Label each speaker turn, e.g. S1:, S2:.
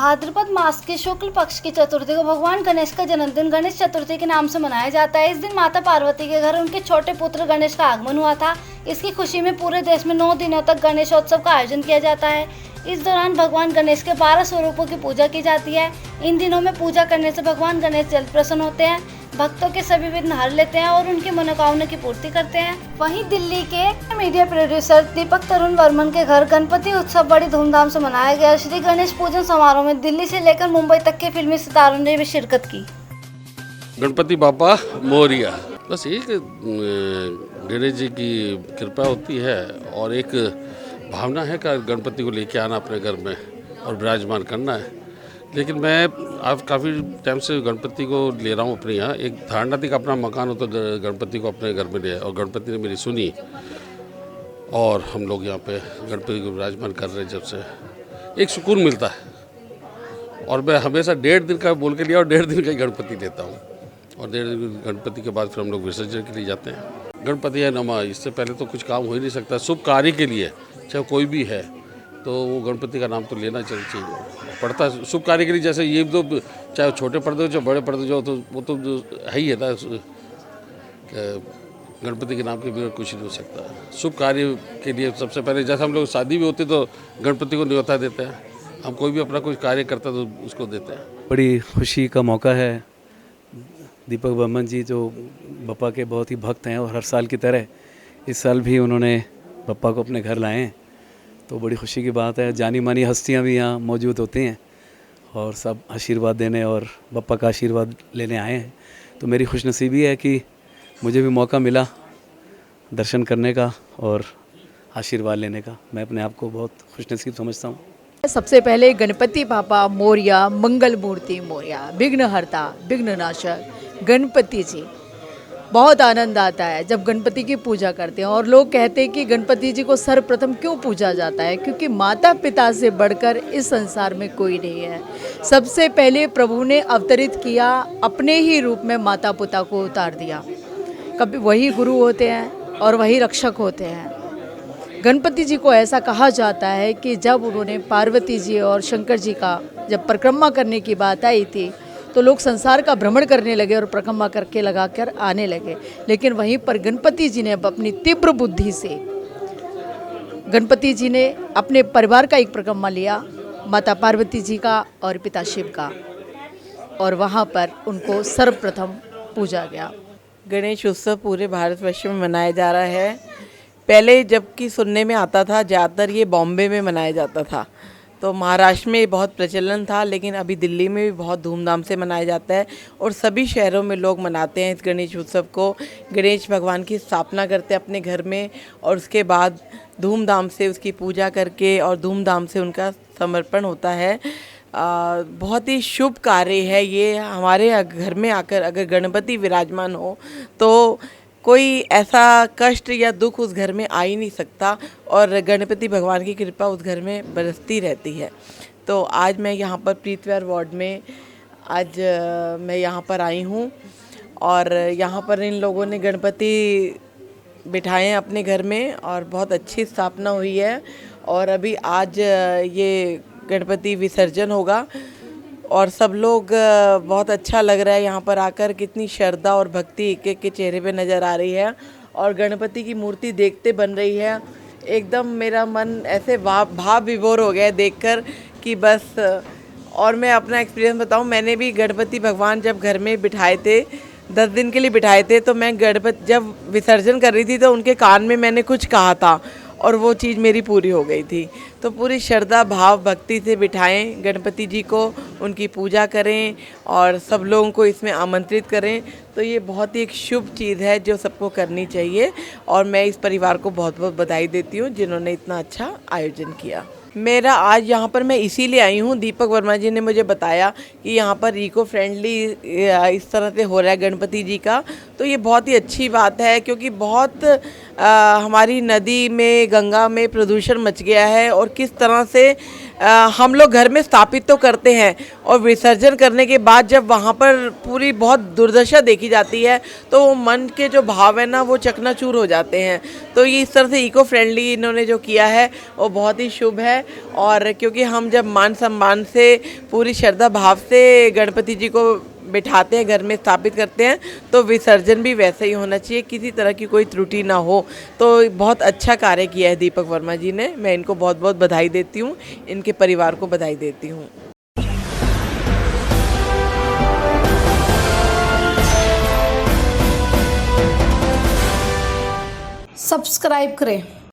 S1: भाद्रपद मास के शुक्ल पक्ष की चतुर्थी को भगवान गणेश का जन्मदिन गणेश चतुर्थी के नाम से मनाया जाता है। इस दिन माता पार्वती के घर उनके छोटे पुत्र गणेश का आगमन हुआ था। इसकी खुशी में पूरे देश में 9 दिनों तक गणेशोत्सव का आयोजन किया जाता है। इस दौरान भगवान गणेश के 12 स्वरूपों की पूजा की जाती है। इन दिनों में पूजा करने से भगवान गणेश जल्द प्रसन्न होते हैं, भक्तों के सभी विघ्न हर लेते हैं और उनकी मनोकामना की पूर्ति करते हैं। वहीं दिल्ली के मीडिया प्रोड्यूसर दीपक तरुण वर्मन के घर गणपति उत्सव बड़ी धूमधाम से मनाया गया। श्री गणेश पूजन समारोह में दिल्ली से लेकर मुंबई तक के फिल्मी सितारों ने भी शिरकत की।
S2: गणपति बापा मोरिया, बस एक गणेश जी की कृपा होती है और एक भावना है कि गणपति को लेके आना अपने घर में और विराजमान करना है। लेकिन मैं आज काफ़ी टाइम से गणपति को ले रहा हूँ अपने यहाँ। एक धारणा थी कि अपना मकान हो तो गणपति को अपने घर में ले आए और गणपति ने मेरी सुनी और हम लोग यहाँ पे गणपति को विराजमान कर रहे हैं। जब से एक सुकून मिलता है और मैं हमेशा 1.5 दिन का बोल के लिया और 1.5 दिन का ही गणपति लेता हूँ और 1.5 दिन गणपति के बाद फिर हम लोग विसर्जन के लिए जाते हैं। गणपति है नमा, इससे पहले तो कुछ काम हो ही नहीं सकता। शुभ कार्य के लिए चाहे कोई भी है तो वो गणपति का नाम तो लेना चाहिए पड़ता है शुभ कार्य के लिए। जैसे ये तो चाहे छोटे पर्दे हो चाहे बड़े पर्दे जो तो वो तो है ही है था। गणपति के नाम के बिना कुछ नहीं हो सकता। शुभ कार्य के लिए सबसे पहले जैसे हम लोग शादी भी होती तो गणपति को न्योता देते हैं। हम कोई भी अपना कुछ कार्य करता तो उसको देते हैं।
S3: बड़ी खुशी का मौका है। दीपक वर्मन जी जो बप्पा के बहुत ही भक्त हैं और हर साल की तरह इस साल भी उन्होंने बप्पा को अपने घर लाए हैं, तो बड़ी खुशी की बात है। जानी मानी हस्तियां भी यहाँ मौजूद होती हैं और सब आशीर्वाद देने और बप्पा का आशीर्वाद लेने आए हैं। तो मेरी खुशनसीबी है कि मुझे भी मौका मिला दर्शन करने का और आशीर्वाद लेने का। मैं अपने आप को बहुत खुशनसीब समझता हूँ।
S4: सबसे पहले गणपति बापा मोरिया, मंगल मूर्ति मोरिया, विघ्नहर्ता, विघ्ननाशक गणपति जी। बहुत आनंद आता है जब गणपति की पूजा करते हैं। और लोग कहते हैं कि गणपति जी को सर्वप्रथम क्यों पूजा जाता है, क्योंकि माता पिता से बढ़कर इस संसार में कोई नहीं है। सबसे पहले प्रभु ने अवतरित किया, अपने ही रूप में माता पिता को उतार दिया। कभी वही गुरु होते हैं और वही रक्षक होते हैं। गणपति जी को ऐसा कहा जाता है कि जब उन्होंने पार्वती जी और शंकर जी का जब परिक्रमा करने की बात आई थी तो लोग संसार का भ्रमण करने लगे और परिक्रमा करके लगाकर आने लगे। लेकिन वहीं पर गणपति जी ने अपनी तीव्र बुद्धि से गणपति जी ने अपने परिवार का एक परिक्रमा लिया, माता पार्वती जी का और पिता शिव का, और वहाँ पर उनको सर्वप्रथम पूजा गया।
S5: गणेश उत्सव पूरे भारतवर्ष में मनाया जा रहा है। पहले जबकि सुनने में आता था ज़्यादातर ये बॉम्बे में मनाया जाता था, तो महाराष्ट्र में बहुत प्रचलन था, लेकिन अभी दिल्ली में भी बहुत धूमधाम से मनाया जाता है और सभी शहरों में लोग मनाते हैं इस गणेश उत्सव को। गणेश भगवान की स्थापना करते हैं अपने घर में और उसके बाद धूमधाम से उसकी पूजा करके और धूमधाम से उनका समर्पण होता है। बहुत ही शुभ कार्य है ये। हमारे घर में आकर अगर गणपति विराजमान हो तो कोई ऐसा कष्ट या दुख उस घर में आ ही नहीं सकता और गणपति भगवान की कृपा उस घर में बरसती रहती है। तो आज मैं यहाँ पर प्रीतविहार वार्ड में आज मैं यहाँ पर आई हूँ और यहाँ पर इन लोगों ने गणपति बिठाए हैं अपने घर में और बहुत अच्छी स्थापना हुई है। और अभी आज ये गणपति विसर्जन होगा और सब लोग बहुत अच्छा लग रहा है यहाँ पर आकर। कितनी श्रद्धा और भक्ति एक एक के चेहरे पे नज़र आ रही है और गणपति की मूर्ति देखते बन रही है। एकदम मेरा मन ऐसे भाव विभोर हो गया है देखकर कि बस। और मैं अपना एक्सपीरियंस बताऊँ, मैंने भी गणपति भगवान जब घर में बिठाए थे 10 दिन के लिए बिठाए थे, तो मैं गणपति जब विसर्जन कर रही थी तो उनके कान में मैंने कुछ कहा था और वो चीज़ मेरी पूरी हो गई थी। तो पूरी श्रद्धा भाव भक्ति से बिठाएं गणपति जी को, उनकी पूजा करें और सब लोगों को इसमें आमंत्रित करें। तो ये बहुत ही एक शुभ चीज़ है जो सबको करनी चाहिए और मैं इस परिवार को बहुत बहुत बधाई देती हूँ जिन्होंने इतना अच्छा आयोजन किया। मेरा आज यहाँ पर मैं इसीलिए आई हूँ, दीपक वर्मा जी ने मुझे बताया कि यहाँ पर इको फ्रेंडली इस तरह से हो रहा है गणपति जी का, तो ये बहुत ही अच्छी बात है, क्योंकि बहुत हमारी नदी में, गंगा में प्रदूषण मच गया है। और किस तरह से हम लोग घर में स्थापित तो करते हैं और विसर्जन करने के बाद जब वहाँ पर पूरी बहुत दुर्दशा देखी जाती है तो वो मन के जो भाव है ना वो चकनाचूर हो जाते हैं। तो ये इस तरह से इको फ्रेंडली इन्होंने जो किया है वो बहुत ही शुभ है। और क्योंकि हम जब मान सम्मान से, पूरी श्रद्धा भाव से गणपति जी को बिठाते हैं, घर में स्थापित करते हैं, तो विसर्जन भी वैसे ही होना चाहिए, किसी तरह की कोई त्रुटि ना हो। तो बहुत अच्छा कार्य किया है दीपक वर्मा जी ने। मैं इनको बहुत बहुत बधाई देती हूँ, इनके परिवार को बधाई देती हूँ।
S1: सब्सक्राइब करें।